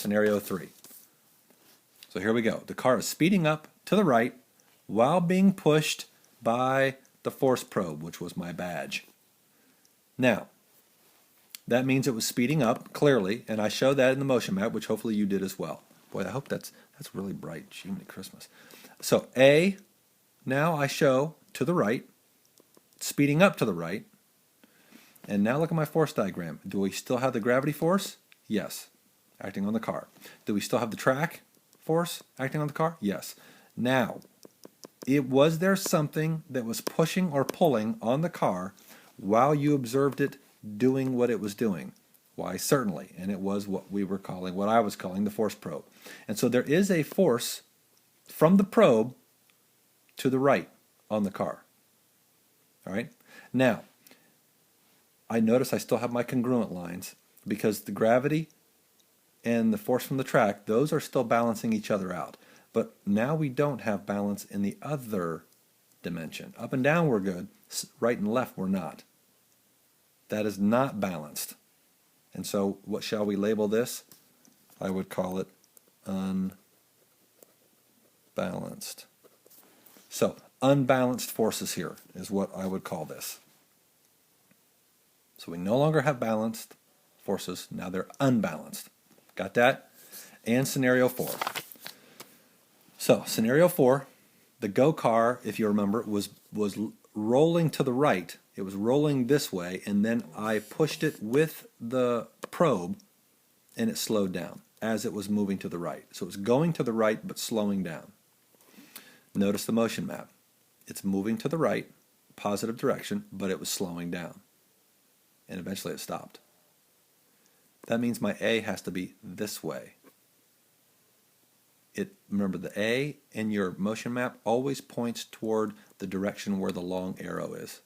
scenario 3. So here we go. The car is speeding up to the right while being pushed by the force probe, which was my badge. Now, that means it was speeding up, clearly, and I showed that in the motion map, which hopefully you did as well. Boy, I hope that's really bright. Jiminy Christmas. So A, now I show to the right, speeding up to the right, and now look at my force diagram. Do we still have the gravity force? Yes, acting on the car. Do we still have the track force acting on the car? Yes. Now, was there something that was pushing or pulling on the car while you observed it doing what it was doing? Why, certainly, and it was what I was calling the force probe. And so there is a force from the probe to the right on the car. All right? Now, I notice I still have my congruent lines because the gravity and the force from the track, those are still balancing each other out. But now we don't have balance in the other dimension. Up and down we're good, right and left we're not. That is not balanced. And so what shall we label this? I would call it unbalanced. So unbalanced forces here is what I would call this. So we no longer have balanced forces, now they're unbalanced. Got that? And scenario 4. So scenario 4, the go car, if you remember, was rolling to the right. It was rolling this way, and then I pushed it with the probe, and it slowed down as it was moving to the right. So it was going to the right, but slowing down. Notice the motion map. It's moving to the right, positive direction, but it was slowing down. And eventually it stopped. That means my A has to be this way. Remember, the A in your motion map always points toward the direction where the long arrow is.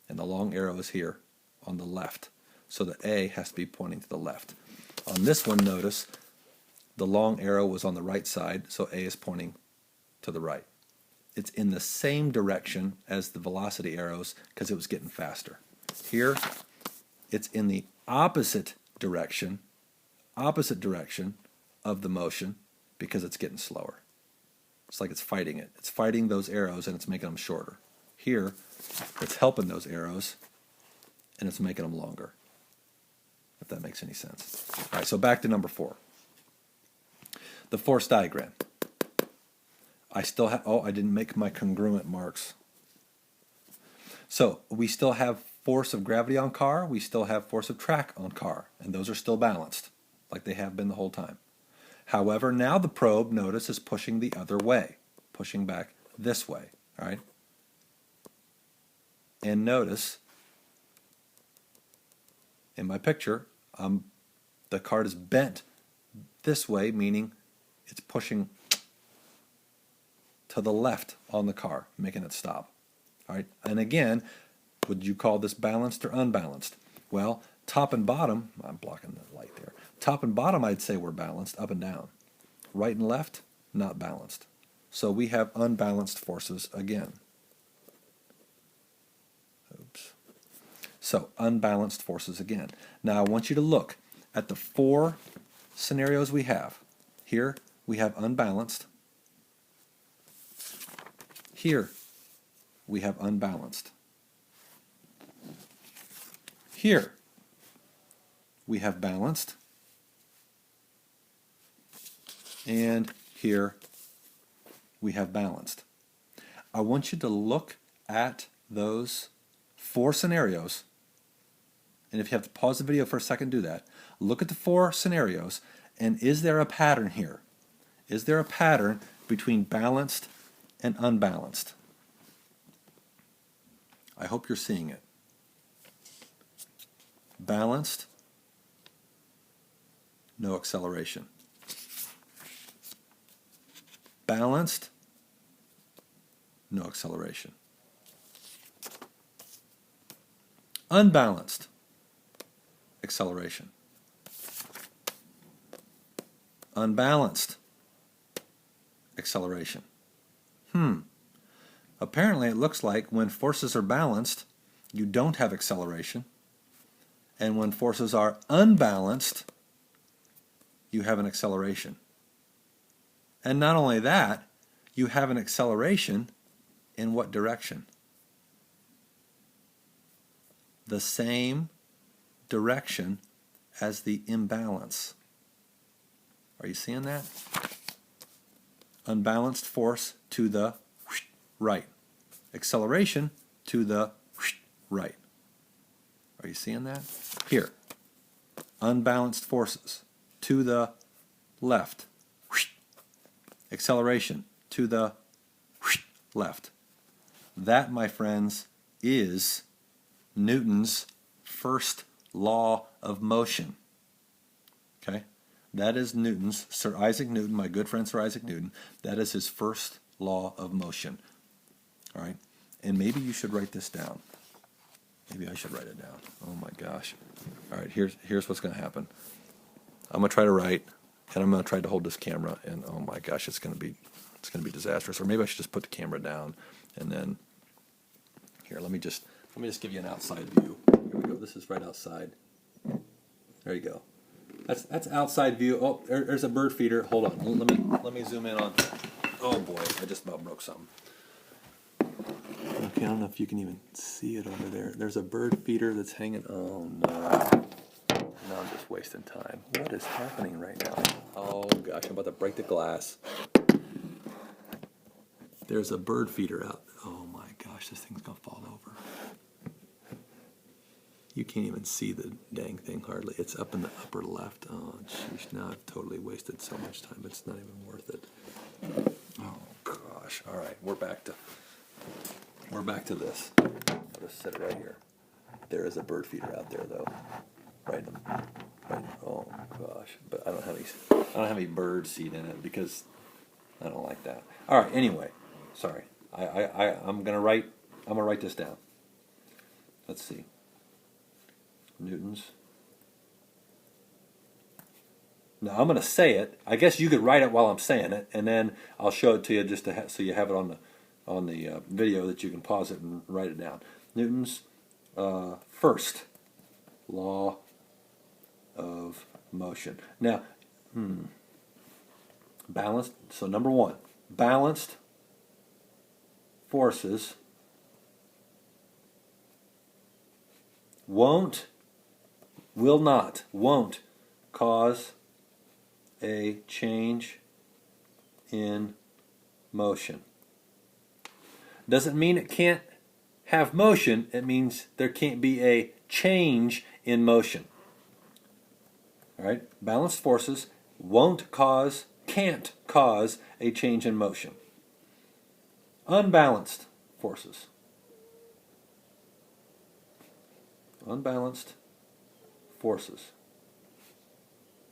And the long arrow is here on the left. So the A has to be pointing to the left. On this one, notice the long arrow was on the right side, so A is pointing to the right. It's in the same direction as the velocity arrows because it was getting faster. Here, it's in the opposite direction of the motion because it's getting slower. It's like it's fighting it. It's fighting those arrows and it's making them shorter. Here, it's helping those arrows and it's making them longer. If that makes any sense. All right, so back to number 4. The force diagram. I still have, I didn't make my congruent marks. So we still have force of gravity on car, we still have force of track on car, and those are still balanced, like they have been the whole time. However, now the probe, notice, is pushing the other way, pushing back this way, all right? And notice, in my picture, the cart is bent this way, meaning it's pushing to the left on the car, making it stop. All right, and again, would you call this balanced or unbalanced? Well, top and bottom, I'm blocking the light there. Top and bottom, I'd say we're balanced, up and down. Right and left, not balanced. So we have unbalanced forces again. Oops. So unbalanced forces again. Now I want you to look at the 4 scenarios we have. Here we have unbalanced. Here we have unbalanced. Here we have balanced. And here we have balanced. I want you to look at those 4 scenarios, and if you have to pause the video for a second, do that. Look at the 4 scenarios, and is there a pattern here? Is there a pattern between balanced and unbalanced? I hope you're seeing it. Balanced, no acceleration. Balanced, no acceleration. Unbalanced, acceleration. Unbalanced, acceleration. Apparently it looks like when forces are balanced, you don't have acceleration. And when forces are unbalanced, you have an acceleration. And not only that, you have an acceleration in what direction? The same direction as the imbalance. Are you seeing that? Unbalanced force to the right. Acceleration to the right. Are you seeing that? Here. Unbalanced forces to the left. Acceleration to the left. That, my friends, is Newton's first law of motion. Okay? That is Newton's, Sir Isaac Newton, my good friend Sir Isaac Newton, that is his first law of motion. All right? And maybe you should write this down. Maybe I should write it down. Oh my gosh. All right, here's what's going to happen. I'm going to try to write, and I'm going to try to hold this camera, and oh my gosh, it's going to be disastrous. Or maybe I should just put the camera down, and then here, let me just give you an outside view. Here we go. This is right outside. There you go. That's outside view. Oh, there's a bird feeder. Hold on. Let me zoom in on. Oh boy, I just about broke something. Okay, I don't know if you can even see it over there. There's a bird feeder that's hanging. Oh no. Now I'm just wasting time. What is happening right now? Oh gosh, I'm about to break the glass. There's a bird feeder out. Oh my gosh, this thing's gonna fall over. You can't even see the dang thing hardly. It's up in the upper left. Oh jeez, now I've totally wasted so much time. It's not even worth it. Oh gosh. All right, we're back to this. I'll just set it right here. There is a bird feeder out there though. Right. Oh gosh, but I don't have any bird seed in it because I don't like that. All right. Anyway, sorry. I'm gonna write this down. Let's see. Newton's. Now I'm gonna say it. I guess you could write it while I'm saying it, and then I'll show it to you just to so you have it on the video that you can pause it and write it down. Newton's first law of motion. Now, balanced. So number one, balanced forces won't cause a change in motion. Doesn't mean it can't have motion. It means there can't be a change in motion. All right? Balanced forces can't cause a change in motion. Unbalanced forces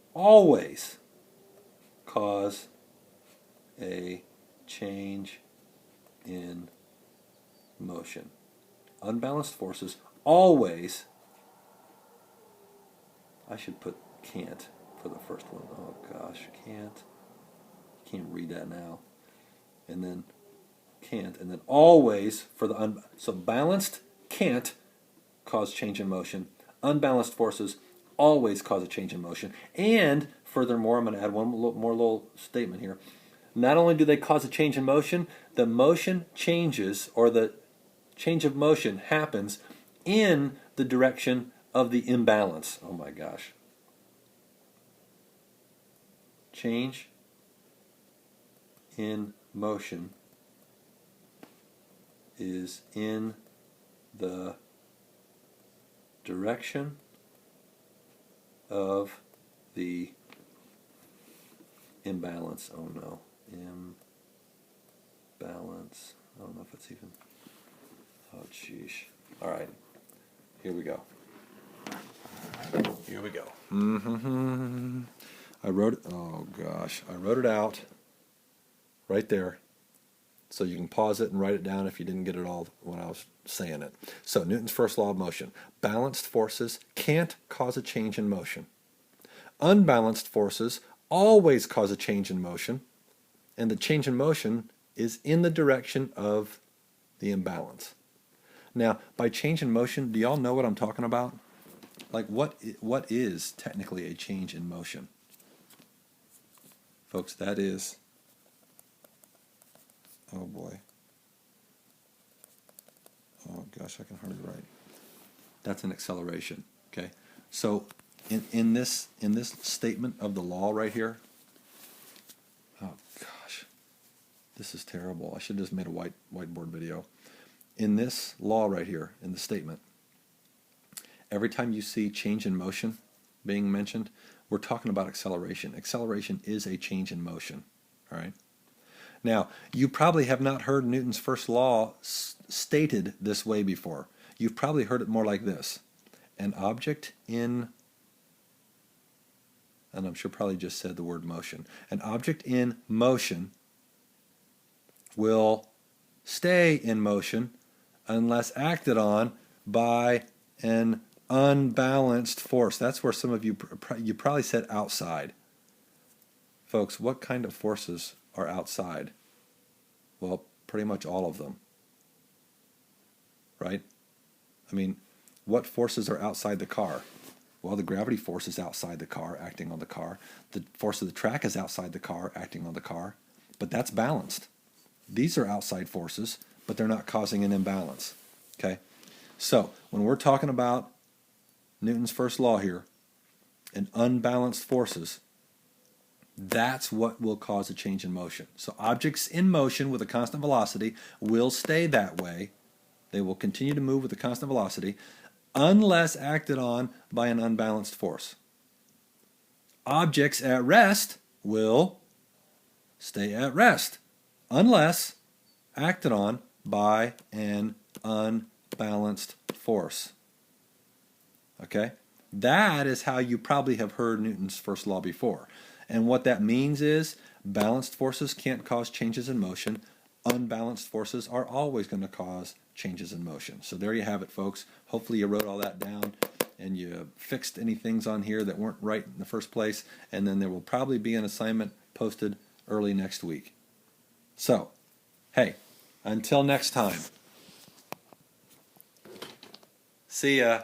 always cause a change in motion. Unbalanced forces always, I should put can't for the first one. Oh gosh, can't read that now. And then can't, and then always for the so balanced can't cause change in motion. Unbalanced forces always cause a change in motion. And furthermore, I'm going to add one more little statement here. Not only do they cause a change in motion, the motion changes, or the change of motion happens in the direction of the imbalance. Oh my gosh. Change in motion is in the direction of the imbalance. Oh no. Imbalance. I don't know if it's even. Oh jeez. All right. Here we go. I wrote it. Oh gosh. I wrote it out right there. So you can pause it and write it down if you didn't get it all when I was saying it. So Newton's first law of motion. Balanced forces can't cause a change in motion. Unbalanced forces always cause a change in motion. And the change in motion is in the direction of the imbalance. Now, by change in motion, do y'all know what I'm talking about? Like what is technically a change in motion? Folks, that is, oh boy. Oh gosh, I can hardly write. That's an acceleration, okay? So in this statement of the law right here, oh gosh, this is terrible. I should have just made a whiteboard video. In this law right here, in the statement, every time you see change in motion being mentioned, we're talking about acceleration. Acceleration is a change in motion, all right? Now, you probably have not heard Newton's first law stated this way before. You've probably heard it more like this. An object in, and I'm sure probably just said the word motion. An object in motion will stay in motion unless acted on by an unbalanced force. That's where some of you probably said outside. Folks, what kind of forces are outside? Well, pretty much all of them. Right? I mean, what forces are outside the car? Well, the gravity force is outside the car, acting on the car. The force of the track is outside the car, acting on the car. But that's balanced. These are outside forces, but they're not causing an imbalance. Okay? So, when we're talking about Newton's first law here, and unbalanced forces, that's what will cause a change in motion. So objects in motion with a constant velocity will stay that way. They will continue to move with a constant velocity unless acted on by an unbalanced force. Objects at rest will stay at rest unless acted on by an unbalanced force. Okay? That is how you probably have heard Newton's first law before. And what that means is balanced forces can't cause changes in motion. Unbalanced forces are always going to cause changes in motion. So there you have it, folks. Hopefully you wrote all that down and you fixed any things on here that weren't right in the first place. And then there will probably be an assignment posted early next week. So, hey, until next time. See ya.